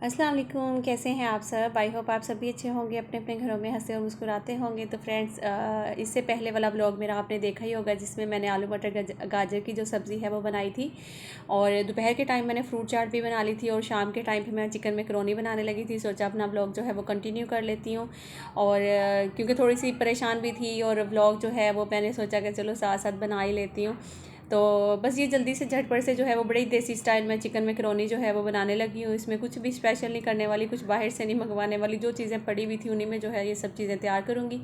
अस्सलाम वालेकुम, कैसे हैं आप सब। आई होप आप सभी अच्छे होंगे, अपने अपने घरों में हंसे और मुस्कुराते होंगे। तो फ्रेंड्स, इससे पहले वाला ब्लॉग मेरा आपने देखा ही होगा जिसमें मैंने आलू मटर गाजर की जो सब्ज़ी है वो बनाई थी। और दोपहर के टाइम मैंने फ्रूट चाट भी बना ली थी और शाम के टाइम पे मैं चिकन मैकरोनी बनाने लगी थी। सोचा अपना ब्लॉग जो है वो कंटिन्यू कर लेती हूँ। और क्योंकि थोड़ी सी परेशान भी थी और ब्लॉग जो है वो मैंने सोचा कि चलो साथ साथ बना ही लेती हूँ। तो बस ये जल्दी से झटपट से जो है वो बड़ी देसी स्टाइल में चिकन मैकरोनी जो है वो बनाने लगी हूँ। इसमें कुछ भी स्पेशल नहीं करने वाली, कुछ बाहर से नहीं मंगवाने वाली। जो चीज़ें पड़ी हुई थी उन्हीं में जो है ये सब चीज़ें तैयार करूँगी।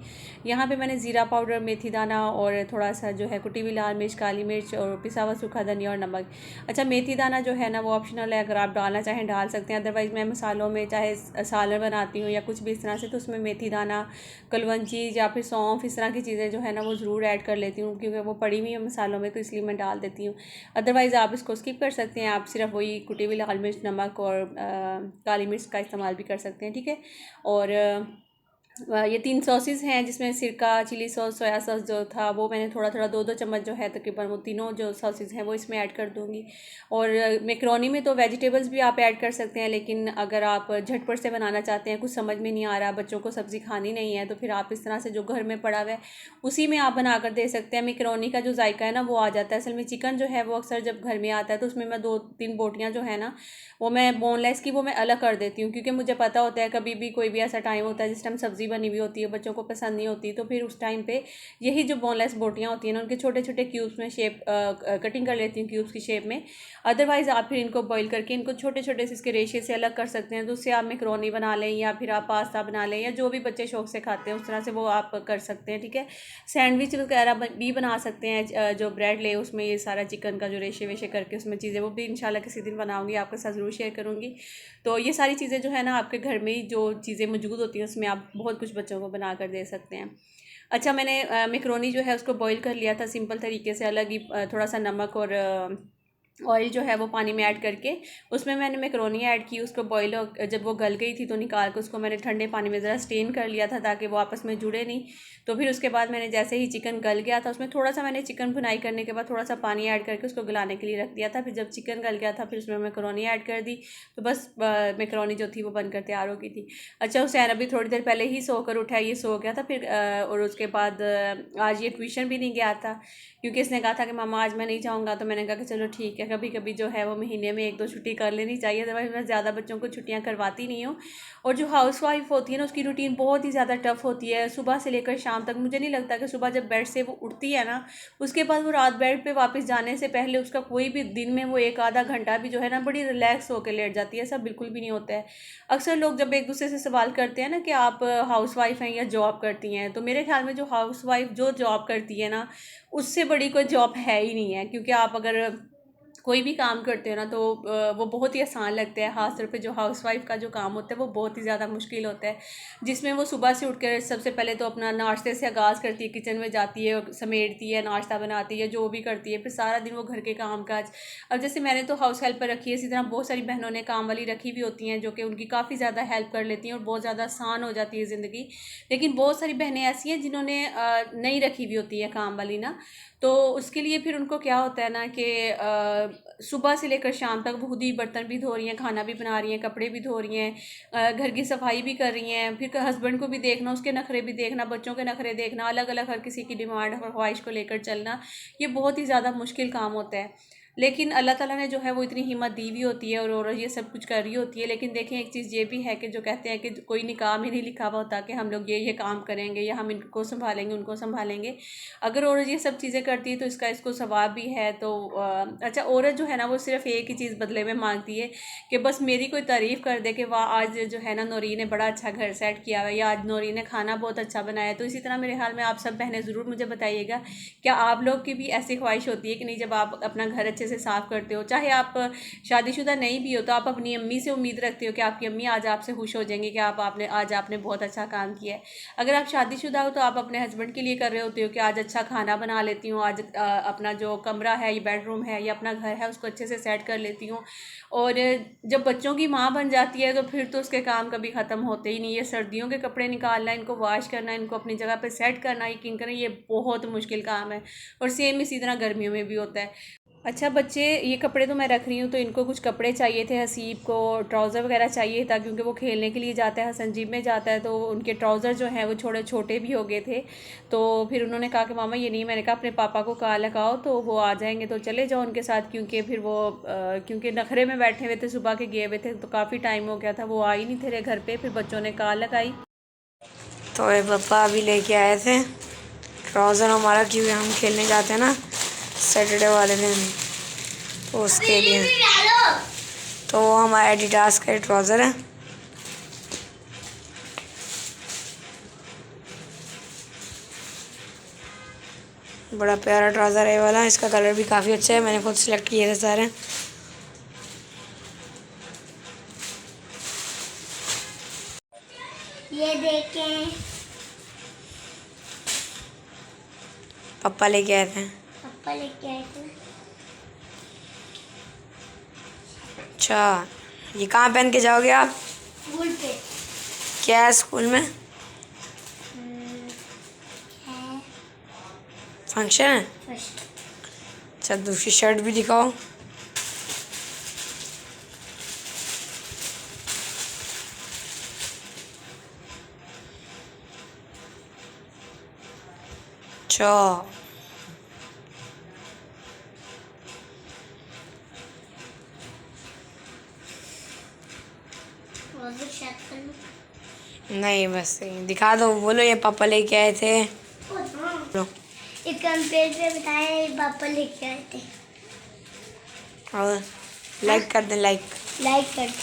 यहाँ पे मैंने ज़ीरा पाउडर, मेथी दाना और थोड़ा सा जो है कुटी हुई लाल मिर्च, काली मिर्च और पिसा हुआ सूखा धनिया और नमक। अच्छा, मेथी दाना जो है ना वो ऑप्शनल है, अगर आप डालना चाहें डाल सकते हैं। अदरवाइज़ मैं मसालों में चाहे सालन बनाती हूँ या कुछ भी इस तरह से, तो उसमें मेथी दाना, कलवंजी या फिर सौंफ, इस तरह की चीज़ें जो है ना वो ज़रूर ऐड कर लेती हूँ क्योंकि वो पड़ी हुई है मसालों में, तो इसलिए मैं डाल देती हूँ। अदरवाइज़ आप इसको स्किप कर सकते हैं, आप सिर्फ वही कुटी हुई लाल मिर्च, नमक और काली मिर्च का इस्तेमाल भी कर सकते हैं, ठीक है। और ये 3 सॉसेस हैं जिसमें सिरका, चिली सॉस, सोया सॉस जो था वो मैंने थोड़ा थोड़ा 2-2 चम्मच जो है तकरीबन वो तीनों जो सॉसेस हैं वो इसमें ऐड कर दूँगी। और मैकरोनी में तो वेजिटेबल्स भी आप ऐड कर सकते हैं, लेकिन अगर आप झटपट से बनाना चाहते हैं, कुछ समझ में नहीं आ रहा, बच्चों को सब्ज़ी खानी नहीं है, तो फिर आप इस तरह से जो घर में पड़ा हुआ है उसी में आप बना कर दे सकते हैं। मैकरोनी का जो जायका है ना वो आ जाता है। असल में चिकन जो है वो अक्सर जब घर में आता है तो उसमें मैं 2-3 बोटियाँ जो है ना वो मैं बोनलेस की वो मैं अलग कर देती हूँ, क्योंकि मुझे पता होता है कभी भी कोई भी ऐसा टाइम होता है जिस टाइम सब्ज़ी बनी हुई होती है, बच्चों को पसंद नहीं होती, तो फिर उस टाइम पे यही जो बोनलेस बोटियाँ होती हैं ना उनके छोटे छोटे क्यूब्स में शेप कटिंग कर लेती हूँ, क्यूब्स की शेप में। अदरवाइज़ आप फिर इनको बॉईल करके इनको छोटे छोटे से इसके रेशे से अलग कर सकते हैं, तो उससे आप मैकरोनी बना लें या फिर आप पास्ता बना लें या जो भी बच्चे शौक से खाते हैं उस तरह से वो आप कर सकते हैं, ठीक है। सैंडविच वगैरह भी बना सकते हैं। जो ब्रेड ले उसमें ये सारा चिकन का जो रेशे वेशे करके उसमें चीज़ें, वो भी इंशाल्लाह किसी दिन बनाऊंगी, आपके साथ ज़रूर शेयर करूँगी। तो ये सारी चीज़ें जो है ना आपके घर में ही जो चीज़ें मौजूद होती हैं उसमें आप बहुत कुछ बच्चों को बना कर दे सकते हैं। अच्छा, मैंने मैकरोनी जो है उसको बॉईल कर लिया था सिंपल तरीके से, अलग ही थोड़ा सा नमक और ऑयल जो है वो पानी में ऐड करके उसमें मैंने मैकरोनी ऐड की। उसको बॉईल जब वो गल गई थी तो निकाल के उसको मैंने ठंडे पानी में ज़रा स्टेन कर लिया था ताकि वो आपस में जुड़े नहीं। तो फिर उसके बाद मैंने जैसे ही चिकन गल गया था उसमें थोड़ा सा मैंने चिकन भुनाई करने के बाद थोड़ा सा पानी ऐड करके उसको गलाने के लिए रख दिया था। फिर जब चिकन गल गया था फिर उसमें मैकरोनी ऐड कर दी, तो बस मैकरोनी जो थी वो बनकर तैयार हो गई थी। अच्छा, हुसैन अभी थोड़ी देर पहले ही सोकर उठा, ये सो गया था। फिर और उसके बाद आज ये ट्यूशन भी नहीं गया था क्योंकि इसने कहा था कि मामा आज मैं नहीं जाऊँगा। तो मैंने कहा कि चलो ठीक है, कभी कभी जो है वो महीने में 1-2 छुट्टी कर लेनी चाहिए, अदरवाइज़ मैं ज़्यादा बच्चों को छुट्टियाँ करवाती नहीं हूँ। और जो हाउस वाइफ होती है ना उसकी रूटीन बहुत ही ज़्यादा टफ होती है, सुबह से लेकर शाम तक। मुझे नहीं लगता कि सुबह जब बेड से वो उठती है ना उसके बाद वो रात बेड पे वापस जाने से पहले उसका कोई भी दिन में वो 1-आधा घंटा भी जो है ना बड़ी रिलैक्स होकर लेट जाती है। ऐसा बिल्कुल भी नहीं होता है। अक्सर लोग जब एक दूसरे से सवाल करते हैं ना कि आप हाउस वाइफ हैं या जॉब करती हैं, तो मेरे ख्याल में जो हाउस वाइफ जो जॉब करती है ना उससे बड़ी कोई जॉब है ही नहीं है। क्योंकि आप अगर कोई भी काम करते हो ना तो वो बहुत ही आसान लगता है। ख़ास तौर पे जो हाउसवाइफ का जो काम होता है वो बहुत ही ज़्यादा मुश्किल होता है, जिसमें वो सुबह से उठकर सबसे पहले तो अपना नाश्ते से आगाज़ करती है, किचन में जाती है और समेटती है, नाश्ता बनाती है, जो भी करती है, फिर सारा दिन वो घर के काम काज। अब जैसे मैंने तो हाउस हेल्पर रखी है, इसी तरह बहुत सारी बहनों ने काम वाली रखी हुई होती हैं जो कि उनकी काफ़ी ज़्यादा हेल्प कर लेती हैं और बहुत ज़्यादा आसान हो जाती है ज़िंदगी। लेकिन बहुत सारी बहनें ऐसी हैं जिन्होंने नहीं रखी हुई होती है काम वाली ना, तो उसके लिए फिर उनको क्या होता है ना कि सुबह से लेकर शाम तक वो खुद ही बर्तन भी धो रही हैं, खाना भी बना रही हैं, कपड़े भी धो रही हैं, घर की सफाई भी कर रही हैं, फिर हस्बैंड को भी देखना, उसके नखरे भी देखना, बच्चों के नखरे देखना, अलग अलग हर किसी की डिमांड और ख्वाहिश को लेकर चलना, ये बहुत ही ज़्यादा मुश्किल काम होता है। लेकिन अल्लाह ताला ने जो है वो इतनी हिम्मत दी हुई होती है और औरत ये सब कुछ कर रही होती है। लेकिन देखें, एक चीज़ ये भी है कि जो कहते हैं कि कोई निकाह में नहीं लिखा हुआ होता कि हम लोग ये काम करेंगे या हम इनको संभालेंगे उनको संभालेंगे। अगर औरत ये सब चीज़ें करती है तो इसका इसको सवाब भी है। तो अच्छा, औरत जो है ना वो सिर्फ एक ही चीज़ बदले में मांगती है कि बस मेरी कोई तारीफ़ कर दे कि वाह आज जो है ना नौरी ने बड़ा अच्छा घर सेट किया हुआ है या आज नौरी ने खाना बहुत अच्छा बनाया। तो इसी तरह मेरे ख्याल में आप सब बहनें ज़रूर मुझे बताइएगा, क्या आप लोग की भी ऐसी ख्वाहिश होती है कि नहीं, जब आप अपना घर अच्छे से साफ़ करते हो, चाहे आप शादीशुदा नहीं भी हो, तो आप अपनी अम्मी से उम्मीद रखते हो कि आपकी अम्मी आज आपसे खुश हो जाएंगी कि आपने बहुत अच्छा काम किया है। अगर आप शादीशुदा हो तो आप अपने हस्बैंड के लिए कर रहे होते हो कि आज अच्छा खाना बना लेती हूँ, आज अपना जो कमरा है या बेडरूम है या अपना घर है उसको अच्छे से सेट कर लेती हूँ। और जब बच्चों की माँ बन जाती है तो फिर तो उसके काम कभी ख़त्म होते ही नहीं है। सर्दियों के कपड़े निकालना, इनको वॉश करना, इनको अपनी जगह पे सेट करना, यकीन करें ये बहुत मुश्किल काम है। और सेम इसी तरह गर्मियों में भी होता है। अच्छा बच्चे, ये कपड़े तो मैं रख रही हूँ, तो इनको कुछ कपड़े चाहिए थे। हसीब को ट्राउज़र वगैरह चाहिए था, क्योंकि वो खेलने के लिए जाता है, हसन जिम में जाता है, तो उनके ट्राउज़र जो हैं वो छोटे छोटे भी हो गए थे। तो फिर उन्होंने कहा कि मामा ये नहीं, मैंने कहा अपने पापा को कहा लगाओ तो वो आ जाएंगे, तो चले जाओ उनके साथ। क्योंकि फिर वो क्योंकि नखरे में बैठे हुए थे, सुबह के गए हुए थे, तो काफ़ी टाइम हो गया था, वो आ ही नहीं थे रहे घर पर। फिर बच्चों ने कहा लगाई। तो ये पापा अभी लेके आए थे ट्राउज़र हमारा, क्योंकि हम खेलने जाते हैं ना सैटरडे वाले दिन, तो उसके लिए। तो वो हमारा एडिडास का ट्राउज़र है। बड़ा प्यारा ट्राउज़र है ये वाला, इसका कलर भी काफ़ी अच्छा है, मैंने खुद सेलेक्ट किए थे सारे। ये देखें, पापा लेके आए थे। पापा लेके आए थे। अच्छा, ये कहाँ पहन के जाओगे आप? स्कूल पे क्या है स्कूल में? है। फंक्शन है? फर्स्ट अच्छा, दूसरी शर्ट भी दिखाओ। अच्छा, ट्राउजर चेक कर लो। नहीं बस दिखा दो, बोलो ये पापा लेके आए थे। बोलो। एक कंपेयर पे बताए पापा लेके आए थे। और लाइक कर दें, लाइक कर दे।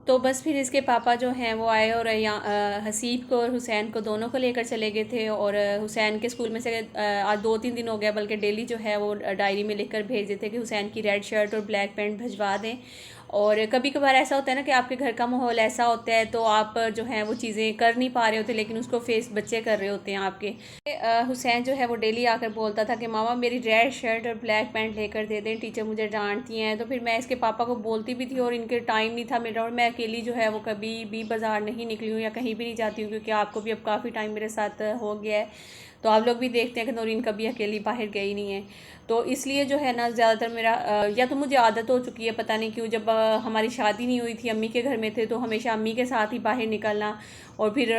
तो बस फिर इसके पापा जो हैं वो आए और यहाँ हसीब को और हुसैन को दोनों को लेकर चले गए थे। और हुसैन के स्कूल में से आज 2-3 दिन हो गया, बल्कि डेली जो है वो डायरी में लिखकर भेज देते कि हुसैन की रेड शर्ट और ब्लैक पैंट भिजवा दें। और कभी कभार ऐसा होता है ना कि आपके घर का माहौल ऐसा होता है, तो आप जो है वो चीज़ें कर नहीं पा रहे होते, लेकिन उसको फेस बच्चे कर रहे होते हैं आपके। हुसैन जो है वो डेली आकर बोलता था कि मामा मेरी रेड शर्ट और ब्लैक पैंट लेकर दे दें, टीचर मुझे डांटती हैं। तो फिर मैं इसके पापा को बोलती भी थी, और इनके टाइम नहीं था मेरा, और मैं अकेली जो है वो कभी भी बाज़ार नहीं निकली हूँ या कहीं भी नहीं जाती हूँ, क्योंकि आपको भी अब काफ़ी टाइम मेरे साथ हो गया है। तो आप लोग भी देखते हैं कि नौरीन कभी अकेली बाहर गई नहीं है। तो इसलिए जो है ना ज़्यादातर मेरा या तो मुझे आदत हो चुकी है, पता नहीं क्यों, जब हमारी शादी नहीं हुई थी, अम्मी के घर में थे, तो हमेशा अम्मी के साथ ही बाहर निकलना, और फिर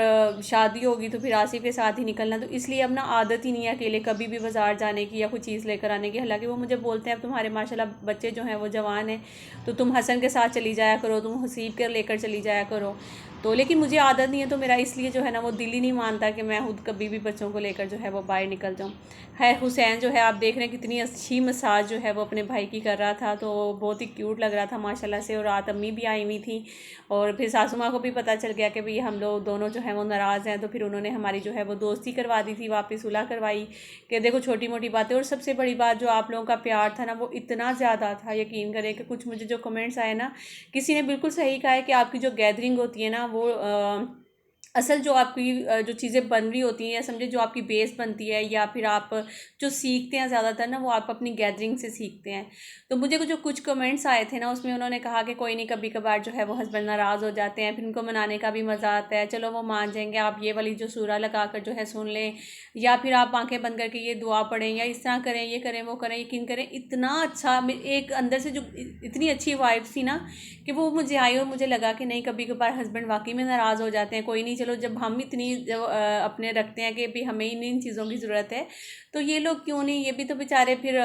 शादी होगी तो फिर आसिफ के साथ ही निकलना। तो इसलिए अब ना आदत ही नहीं है अकेले कभी भी बाज़ार जाने की या कोई चीज़ लेकर आने की। हालांकि वो मुझे बोलते हैं अब तुम्हारे माशाल्लाह बच्चे जो हैं वो जवान हैं, तो तुम हसन के साथ चली जाया करो, तुम हसीब के लेकर चली जाया करो। तो लेकिन मुझे आदत नहीं है, तो मेरा इसलिए जो है ना वो दिल ही नहीं मानता कि मैं खुद कभी भी बच्चों को लेकर जो है वो बाहर निकल जाऊँ। है हुसैन जो है आप देख रहे हैं कितनी अच्छी मसाज जो है वो अपने भाई की कर रहा था, तो बहुत ही क्यूट लग रहा था माशाल्लाह से। और रात अम्मी भी आई हुई थी, और फिर सासू माँ को भी पता चल गया कि भाई हम लोग दोनों जो हैं वो नाराज़ हैं, तो फिर उन्होंने हमारी जो है वो दोस्ती करवा दी थी, वापस सुलह करवाई कि देखो छोटी मोटी बातें। और सबसे बड़ी बात जो आप लोगों का प्यार था ना वो इतना ज़्यादा था, यकीन करें कि कुछ मुझे जो कमेंट्स आए ना, किसी ने बिल्कुल सही कहा है कि आपकी जो गैदरिंग होती है ना वो असल जो आपकी जो चीज़ें बन रही होती हैं, या समझे जो आपकी बेस बनती है, या फिर आप जो सीखते हैं ज़्यादातर ना वो आप अपनी गैदरिंग से सीखते हैं। तो मुझे जो कुछ कमेंट्स आए थे ना उसमें उन्होंने कहा कि कोई नहीं, कभी कभार जो है वो हस्बैंड नाराज़ हो जाते हैं, फिर उनको मनाने का भी मज़ा आता है, चलो वो मान जाएंगे, आप ये वाली जो सूरा लगा कर जो है सुन लें, या फिर आप आंखें बंद करके ये दुआ पढ़ें, या इस तरह करें, ये करें वो करें। यकीन करें इतना अच्छा, एक अंदर से जो इतनी अच्छी वाइब्स थी ना कि वो मुझे आई, और मुझे लगा कि नहीं, कभी कभार हस्बैंड वाकई में नाराज़ हो जाते हैं, कोई नहीं, चलो जब हम इतनी जो अपने रखते हैं कि भाई हमें इन चीज़ों की ज़रूरत है, तो ये लोग क्यों नहीं, ये भी तो बेचारे फिर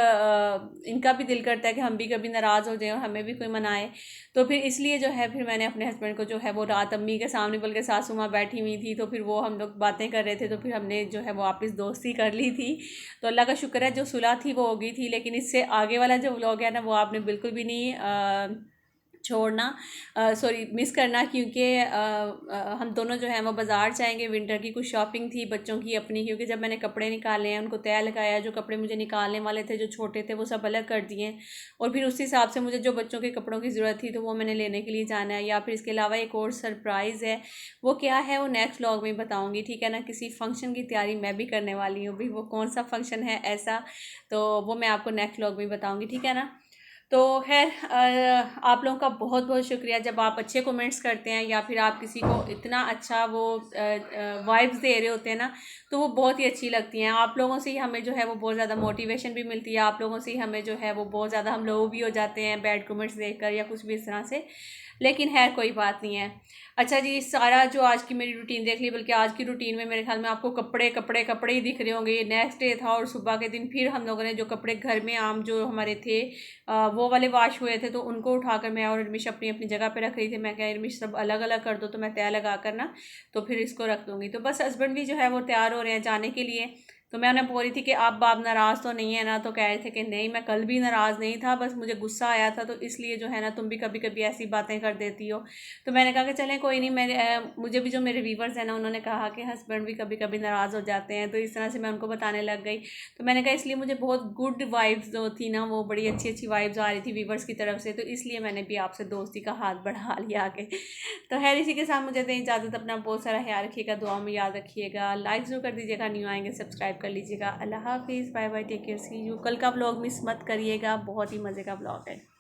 इनका भी दिल करता है कि हम भी कभी नाराज़ हो जाएं और हमें भी कोई मनाए। तो फिर इसलिए जो है फिर मैंने अपने हस्बैंड को जो है वो रात अम्मी के सामने, बल्कि सासू माँ बैठी हुई थी, तो फिर वो हम लोग बातें कर रहे थे, तो फिर हमने जो है वो वापस दोस्ती कर ली थी। तो अल्लाह का शुक्र है जो सुलह थी वो हो गई थी। लेकिन इससे आगे वाला जो व्लॉग है ना वो आपने बिल्कुल भी नहीं छोड़ना, सॉरी मिस करना, क्योंकि हम दोनों जो हैं वो बाज़ार जाएंगे। विंटर की कुछ शॉपिंग थी बच्चों की अपनी, क्योंकि जब मैंने कपड़े निकाले हैं उनको तय लगाया, जो कपड़े मुझे निकालने वाले थे जो छोटे थे वो सब अलग कर दिए, और फिर उस हिसाब से मुझे जो बच्चों के कपड़ों की ज़रूरत थी तो वो मैंने लेने के लिए जाना है। या फिर इसके अलावा एक और सरप्राइज़ है, वो क्या है वो नेक्स्ट व्लॉग में बताऊँगी, ठीक है ना। किसी फंक्शन की तैयारी मैं भी करने वाली हूँ, भाई वो कौन सा फंक्शन है ऐसा, तो वो मैं आपको नेक्स्ट व्लॉग में बताऊँगी, ठीक है ना। तो खैर आप लोगों का बहुत बहुत शुक्रिया जब आप अच्छे कमेंट्स करते हैं या फिर आप किसी को इतना अच्छा वो वाइब्स दे रहे होते हैं ना, तो वो बहुत ही अच्छी लगती हैं। आप लोगों से ही हमें जो है वो बहुत ज़्यादा मोटिवेशन भी मिलती है, आप लोगों से ही हमें जो है वो बहुत ज़्यादा हम लोग भी हो जाते हैं बैड कमेंट्स देखकर या कुछ भी इस तरह से। लेकिन है कोई बात नहीं है। अच्छा जी, सारा जो आज की मेरी रूटीन देख ली, बल्कि आज की रूटीन में मेरे ख्याल में आपको कपड़े कपड़े कपड़े ही दिख रहे होंगे। ये नेक्स्ट डे था और सुबह के दिन फिर हम लोगों ने जो कपड़े घर में आम जो हमारे थे वो वाले वॉश हुए थे, तो उनको उठाकर मैं और इरमिश अपनी अपनी जगह पे रख रही थी। मैं क्या इरमिश सब अलग अलग कर दो, तो मैं तय लगा कर ना तो फिर इसको रख दूँगी। तो बस हस्बैंड भी जो है वो तैयार हो रहे हैं जाने के लिए। तो मैं उन्हें बोल रही थी कि अब आप नाराज़ तो नहीं है ना, तो कह रहे थे कि नहीं मैं कल भी नाराज़ नहीं था, बस मुझे गुस्सा आया था, तो इसलिए जो है ना तुम भी कभी कभी ऐसी बातें कर देती हो। तो मैंने कहा कि चलें कोई नहीं, मुझे भी जो मेरे व्यूवर्स हैं ना उन्होंने कहा कि हस्बैंड भी कभी कभी नाराज़ हो जाते हैं, तो इस तरह से मैं उनको बताने लग गई। तो मैंने कहा इसलिए मुझे बहुत गुड वाइब्स जो थी ना, वो बड़ी अच्छी अच्छी वाइब्स आ रही थी व्यूवर्स की तरफ से, तो इसलिए मैंने भी आपसे दोस्ती का हाथ बढ़ा लिया आगे। तो खैर इसी के साथ मुझे दें इजाज़त, अपना बहुत सारा ख्याल रखिएगा, दुआ में याद रखिएगा, लाइक ज़रूर कर दीजिएगा, न्यू आएंगे सब्सक्राइब कर लीजिएगा। अल्लाह हाफिज़, bye bye, take care, see you. कल का व्लॉग मिस मत करिएगा, बहुत ही मज़े का व्लॉग है।